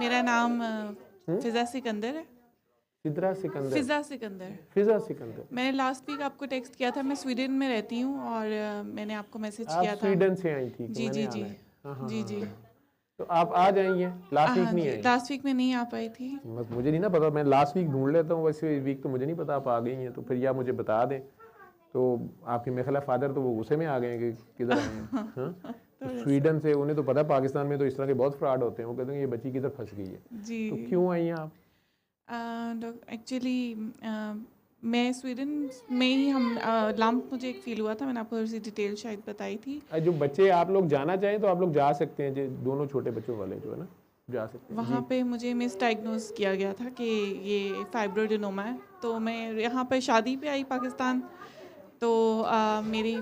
मेरा नाम फिज़ा सिकंदर है। सिद्रा सिकंदर, फिज़ा सिकंदर। फिजा सिकंदर। मैंने लास्ट वीक आपको टेक्स्ट किया था। मैं स्वीडन में रहती हूँ और मैंने आपको मैसेज आप किया था। स्वीडन से आई थी कि जी मैंने जी आना जी है। हाँ हाँ जी हाँ जी। हाँ। तो आप आज आई हैं, लास्ट वीक हाँ नहीं जी, आई? लास्ट वीक में नहीं आ पाई थी। बस मुझे नहीं ना पता, मैं लास्ट वीक ढूंढ लेता हूँ, वैसे वीक तो मुझे नहीं पता आप आ गई हैं, तो फिर या मुझे बता दें। तो आपके मेरे ख्याल फादर तो वो गुस्से में आ गए हैं कि किधर आए हैं। हाँ? तो स्वीडन से, उन्हें तो पता पाकिस्तान में तो इस तरह के बहुत फ्रॉड होते हैं, वो कहते हैं ये बच्ची किधर फंस गई है। जी। तो क्यों आई हैं आप? एक्चुअली मैं स्वीडन में ही लम्प मुझे एक फ़ील हुआ था। मैंने आपको थोड़ी सी डिटेल शायद बताई थी। जो बच्चे आप लोग जाना चाहें तो आप लोग जा सकते हैं, जो दोनों छोटे बच्चों वाले जो है ना, जा सकते हैं। वहाँ पे मुझे मिस डायग्नोज किया गया था कि ये फाइब्रोडिनोमा है। तो मैं यहाँ पे शादी पे आई पाकिस्तान। तो मेरी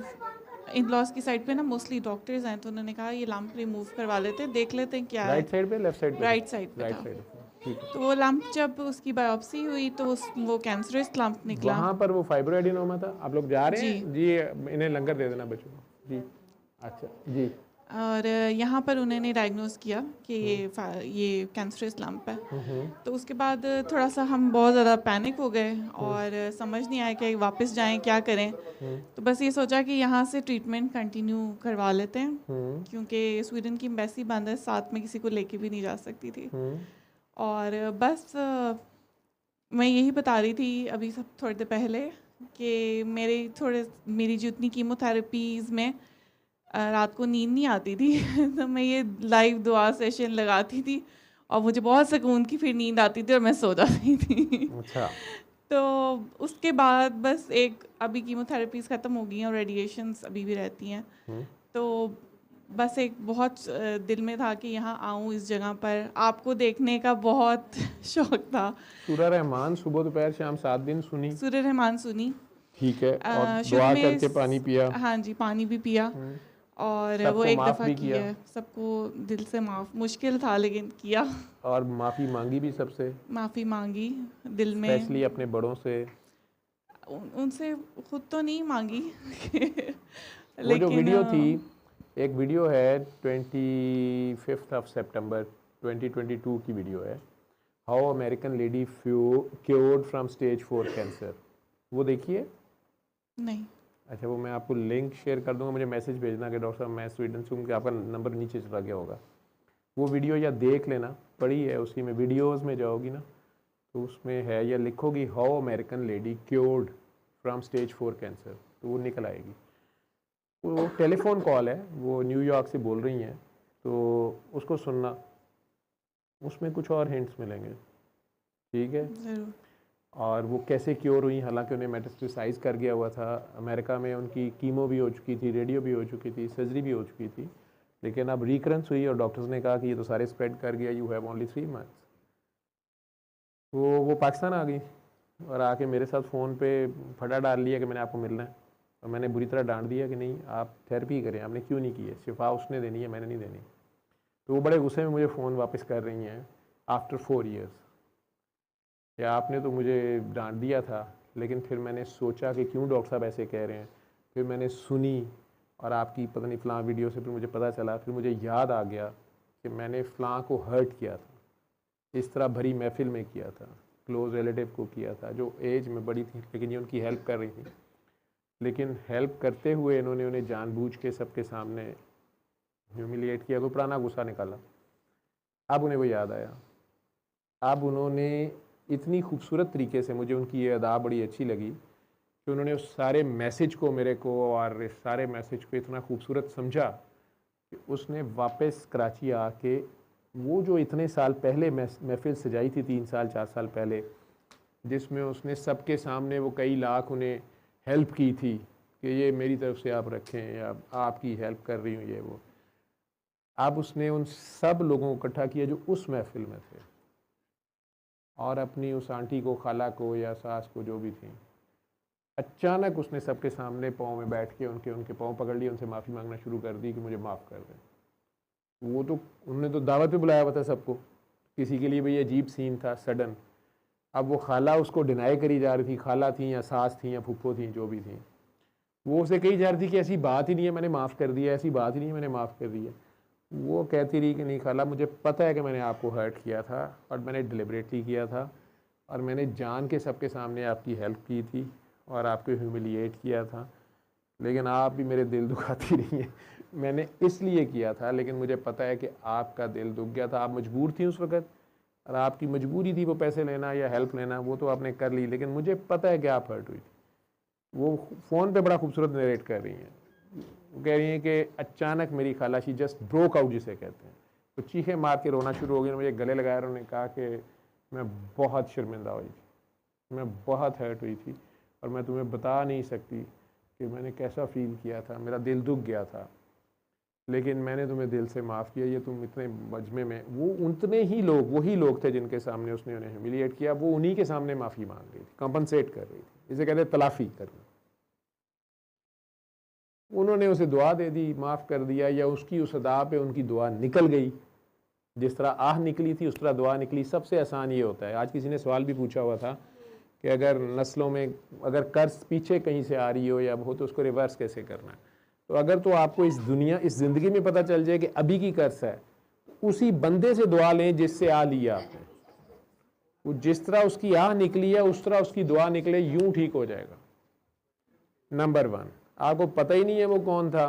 इन लॉज की साइड पे ना मोस्टली डॉक्टर्स हैं, तो उन्होंने कहा ये लम्प रिमूव करवा लेते हैं, देख लेते हैं क्या है। राइट साइड पे, लेफ्ट साइड पे? राइट साइड पे राइट था। साइड। ठीक है। तो वो लम्प जब उसकी बायोप्सी हुई तो वो कैंसरस लम्प निकला। वहाँ पर वो फाइब्रोएडिनोमा था। आप लोग जा रहे जी। हैं जी? इन्हें लंगर दे देना बच्चों को जी। अच्छा जी। और यहाँ पर उन्होंने डायग्नोज किया कि ये कैंसरस लम्प है। तो उसके बाद थोड़ा सा हम बहुत ज़्यादा पैनिक हो गए और समझ नहीं आया कि वापस जाएं क्या करें। तो बस ये सोचा कि यहाँ से ट्रीटमेंट कंटिन्यू करवा लेते हैं, क्योंकि स्वीडन की एम्बेसी बंद है, साथ में किसी को लेके भी नहीं जा सकती थी। और बस मैं यही बता रही थी अभी सब थोड़ी देर पहले कि मेरी जो इतनी कीमोथेरेपीज़ में रात को नींद नहीं आती थी तो मैं ये लाइव दुआ सेशन लगाती थी और मुझे बहुत सुकून की फिर नींद आती थी और मैं सो जाती थी। अच्छा। तो उसके बाद बस अभी कीमोथेरेपीज़ ख़त्म हो गई हैं और रेडिएशंस अभी भी रहती हैं। तो बस एक बहुत दिल में था कि यहाँ आऊँ, इस जगह पर आपको देखने का बहुत शौक़ था। सूरह रहमान सुबह दोपहर शाम 7 दिन सुनी? सूरह रहमान सुनी। ठीक है। और शुरू दुआ में करके पानी पिया? हाँ जी, पानी भी पिया। और वो एक दफ़ा किया है, सबको दिल से माफ़, मुश्किल था लेकिन किया। और माफ़ी मांगी भी सबसे? माफ़ी मांगी दिल में, स्पेशली अपने बड़ों से? उनसे खुद तो नहीं मांगी वो जो वीडियो थी, एक वीडियो है 25 सितंबर 2022 की वीडियो है, how American lady cured from stage 4 cancer. वो देखिए? नहीं। अच्छा, वो मैं आपको लिंक शेयर कर दूंगा, मुझे मैसेज भेजना कि डॉक्टर साहब मैं स्वीडन से हूँ, कि आपका नंबर नीचे चला गया होगा। वो वीडियो या देख लेना, पड़ी है उसी में, वीडियोस में जाओगी ना तो उसमें है, या लिखोगी how American lady cured from stage 4 cancer, तो वो निकल आएगी। वो टेलीफोन कॉल है, वो न्यूयॉर्क से बोल रही हैं, तो उसको सुनना, उसमें कुछ और हिंट्स मिलेंगे। ठीक है? ज़रूर। और वो कैसे क्योर हुई, हालांकि उन्हें मेटास्टेसाइज कर गया हुआ था। अमेरिका में उनकी कीमो भी हो चुकी थी, रेडियो भी हो चुकी थी, सर्जरी भी हो चुकी थी, लेकिन अब रिकरेंस हुई और डॉक्टर्स ने कहा कि ये तो सारे स्प्रेड कर गया, यू हैव ओनली 3 मंथ्स। वो पाकिस्तान आ गई और आके मेरे साथ फ़ोन पे फटा डाल लिया कि मैंने आपको मिलना है, और मैंने बुरी तरह डांट दिया कि नहीं आप थेरेपी करें, आपने क्यों नहीं की है, शिफा उसने देनी है, मैंने नहीं देनी। तो वो बड़े गुस्से में मुझे फ़ोन वापस कर रही हैं आफ्टर 4 ईयर्स, या आपने तो मुझे डांट दिया था, लेकिन फिर मैंने सोचा कि क्यों डॉक्टर साहब ऐसे कह रहे हैं, फिर मैंने सुनी और आपकी पता नहीं फ़लाँ वीडियो से फिर मुझे पता चला, फिर मुझे याद आ गया कि मैंने फ़लाँ को हर्ट किया था, इस तरह भरी महफिल में किया था, क्लोज़ रिलेटिव को किया था जो एज में बड़ी थी, लेकिन ये उनकी हेल्प कर रही थी, लेकिन हेल्प करते हुए इन्होंने उन्हें जानबूझ के सबके सामने ह्यूमिलिएट किया, कोई पुराना गुस्सा निकाला। अब उन्हें वो याद आया, अब उन्होंने इतनी खूबसूरत तरीके से, मुझे उनकी ये अदा बड़ी अच्छी लगी कि उन्होंने उस सारे मैसेज को मेरे को, और इस सारे मैसेज को इतना खूबसूरत समझा कि उसने वापस कराची आके वो जो इतने साल पहले महफिल सजाई थी 3 साल 4 साल पहले, जिसमें उसने सबके सामने वो कई लाख उन्हें हेल्प की थी कि ये मेरी तरफ से आप रखें, या आपकी हेल्प कर रही हूँ ये वो, अब उसने उन सब लोगों को इकट्ठा किया जो उस महफिल में थे, और अपनी उस आंटी को, खाला को या सास को जो भी थी, अचानक उसने सबके सामने पाँव में बैठ के उनके पाँव पकड़ लिए, उनसे माफ़ी मांगना शुरू कर दी कि मुझे माफ़ कर दें। वो तो उन्होंने तो दावत पे बुलाया हुआ था सबको, किसी के लिए भी अजीब सीन था सडन। अब वो खाला उसको डिनाई करी जा रही थी, खाला थी या सास थी या फूफो थी, जो भी थी, वो उसे कही जा रही थी कि ऐसी बात ही नहीं है, मैंने माफ़ कर दिया, ऐसी बात ही नहीं है, मैंने माफ़ कर दिया। वो कहती रही कि नहीं खाला, मुझे पता है कि मैंने आपको हर्ट किया था और मैंने डिलिबरेटली किया था और मैंने जान के सबके सामने आपकी हेल्प की थी और आपको ह्यूमिलिएट किया था, लेकिन आप भी मेरे दिल दुखाती रही हैं। मैंने इसलिए किया था, लेकिन मुझे पता है कि आपका दिल दुख गया था, आप मजबूर थी उस वक़्त और आपकी मजबूरी थी वो पैसे लेना या हेल्प लेना, वो तो आपने कर ली, लेकिन मुझे पता है कि आप हर्ट हुई थी। वो फ़ोन पे बड़ा खूबसूरत नरेट कर रही हैं। वो कह रही हैं कि अचानक मेरी खालाशी जस्ट ब्रोक आउट जिसे कहते हैं, तो चीखें मार के रोना शुरू हो गई, मुझे गले लगाया। उन्होंने कहा कि मैं बहुत शर्मिंदा हुई थी, मैं बहुत हर्ट हुई थी और मैं तुम्हें बता नहीं सकती कि मैंने कैसा फ़ील किया था, मेरा दिल दुख गया था, लेकिन मैंने तुम्हें दिल से माफ़ किया। ये तुम इतने मजमे में, वो उतने ही लोग, वही लोग थे जिनके सामने उसने उन्हें ह्यूमिलिएट किया, वो उन्हीं के सामने माफ़ी मांग रही थी, कंपनसेट कर रही थी, इसे कहते हैं तलाफ़ी करना। उन्होंने उसे दुआ दे दी, माफ़ कर दिया, या उसकी उस अदा पे उनकी दुआ निकल गई। जिस तरह आह निकली थी उस तरह दुआ निकली। सबसे आसान ये होता है, आज किसी ने सवाल भी पूछा हुआ था कि अगर नस्लों में अगर कर्ज पीछे कहीं से आ रही हो या हो तो उसको रिवर्स कैसे करना है। तो अगर तो आपको इस दुनिया, इस ज़िंदगी में पता चल जाए कि अभी की कर्ज है, उसी बंदे से दुआ लें जिससे आ लिया आपने। वो जिस तरह उसकी आह निकली है उस तरह उसकी दुआ निकले, यूं ठीक हो जाएगा। नंबर 1, आपको पता ही नहीं है वो कौन था,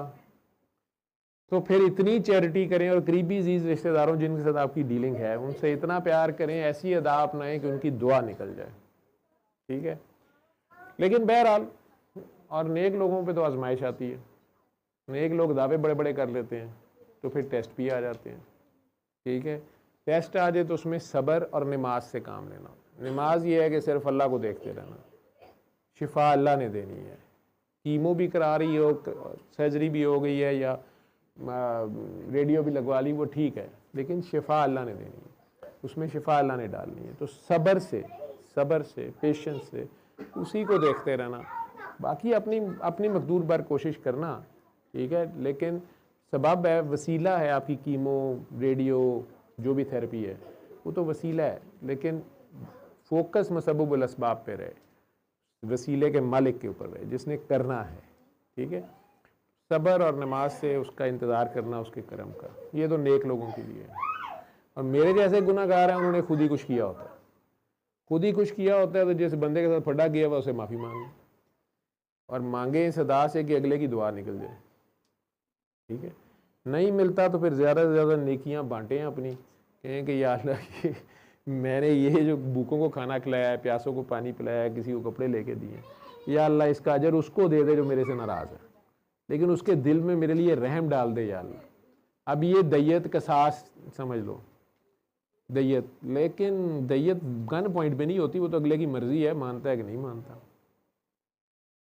तो फिर इतनी चैरिटी करें और करीबी अजीज रिश्तेदारों जिनके साथ आपकी डीलिंग है उनसे इतना प्यार करें, ऐसी अदा अपनाएं कि उनकी दुआ निकल जाए, ठीक है। लेकिन बहरहाल, और नेक लोगों पे तो आजमाइश आती है, नेक लोग दावे बड़े बड़े कर लेते हैं तो फिर टेस्ट भी आ जाते हैं, ठीक है। टेस्ट आ जाए तो उसमें सब्र और नमाज से काम लेना। नमाज ये है कि सिर्फ अल्लाह को देखते रहना, शिफा अल्लाह ने देनी है। कीमो भी करा रही हो, सर्जरी भी हो गई है या रेडियो भी लगवा ली, वो ठीक है, लेकिन शिफा अल्लाह ने देनी है, उसमें शिफा अल्लाह ने डालनी है। तो सब्र से पेशेंस से उसी को देखते रहना, बाकी अपनी मकदूर भर कोशिश करना, ठीक है। लेकिन सबब है, वसीला है, आपकी कीमो, रेडियो, जो भी थेरेपी है वो तो वसीला है, लेकिन फोकस मसबुल असबाब पे रहे, वसीले के मालिक के ऊपर रहे जिसने करना है, ठीक है। सब्र और नमाज से उसका इंतज़ार करना, उसके करम का, ये तो नेक लोगों के लिए है। और मेरे जैसे गुनाहगार हैं, उन्होंने खुद ही कुछ किया होता है, खुद ही कुछ किया होता है, तो जिस बंदे के साथ फटा गया हुआ उसे माफ़ी मांगे और मांगे इस अदा से कि अगले की दुआ निकल जाए, ठीक है। नहीं मिलता तो फिर ज़्यादा से ज़्यादा नेकियां बांटें अपनी, कहें कि या अल्लाह मैंने ये जो भूखों को खाना खिलाया है, प्यासों को पानी पिलाया है, किसी को कपड़े लेके दिए, या अल्लाह इसका अजर उसको दे दे जो मेरे से नाराज़ है, लेकिन उसके दिल में मेरे लिए रहम डाल दे या अल्लाह। अब ये दैयत का सास समझ लो, दैयत, लेकिन दैयत गन पॉइंट पे नहीं होती, वो तो अगले की मर्जी है, मानता है कि नहीं मानता।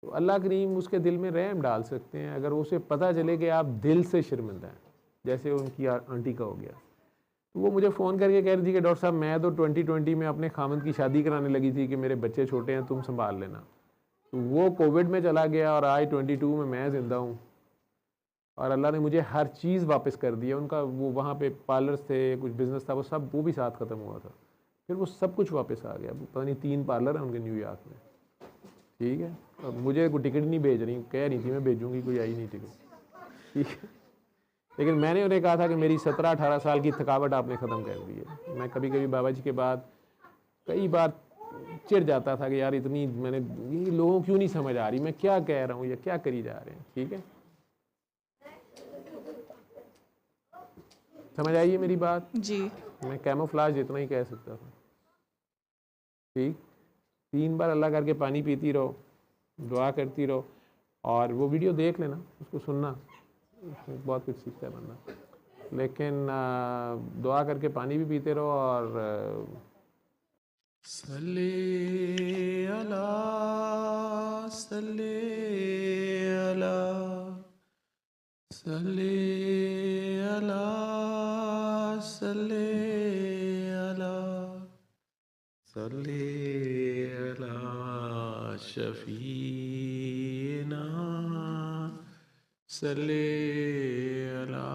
तो अल्लाह करीम उसके दिल में रहम डाल सकते हैं अगर उसे पता चले कि आप दिल से शर्मिंदा हैं, जैसे उनकी आंटी का हो गया। तो वो मुझे फ़ोन करके कह रही थी कि डॉक्टर साहब मैं तो 2020 में अपने खामद की शादी कराने लगी थी कि मेरे बच्चे छोटे हैं, तुम संभाल लेना। तो वो कोविड में चला गया और आज 22 में मैं ज़िंदा हूँ और अल्लाह ने मुझे हर चीज़ वापस कर दिया। उनका वो वहाँ पे पार्लर्स थे, कुछ बिज़नेस था, वो सब वो भी साथ ख़त्म हुआ था, फिर वो सब कुछ वापस आ गया। पता नहीं 3 पार्लर हैं उनके न्यूयॉर्क में, ठीक है। अब मुझे कोई टिकट नहीं भेज रही, कह रही थी मैं भेजूँगी, कोई आई नहीं टिकट, ठीक है। लेकिन मैंने उन्हें कहा था कि मेरी 17-18 साल की थकावट आपने ख़त्म कर दी है। मैं कभी कभी बाबा जी के बाद कई बार चिढ़ जाता था कि यार इतनी मैंने, ये लोगों क्यों नहीं समझ आ रही मैं क्या कह रहा हूँ या क्या करी जा रहे हैं, ठीक है। समझ आई है मेरी बात जी। मैं कैमोफ्लाज इतना ही कह सकता था, ठीक। 3 बार अल्लाह करके पानी पीती रहो, दुआ करती रहो, और वो वीडियो देख लेना, उसको सुनना, उसमें बहुत कुछ सीखता है बंदा। लेकिन दुआ करके पानी भी पीते रहो और सल्ले अला सल्ले अला सल्ले अला सल्ले अला सल्ले अला शफीना सल्ले अला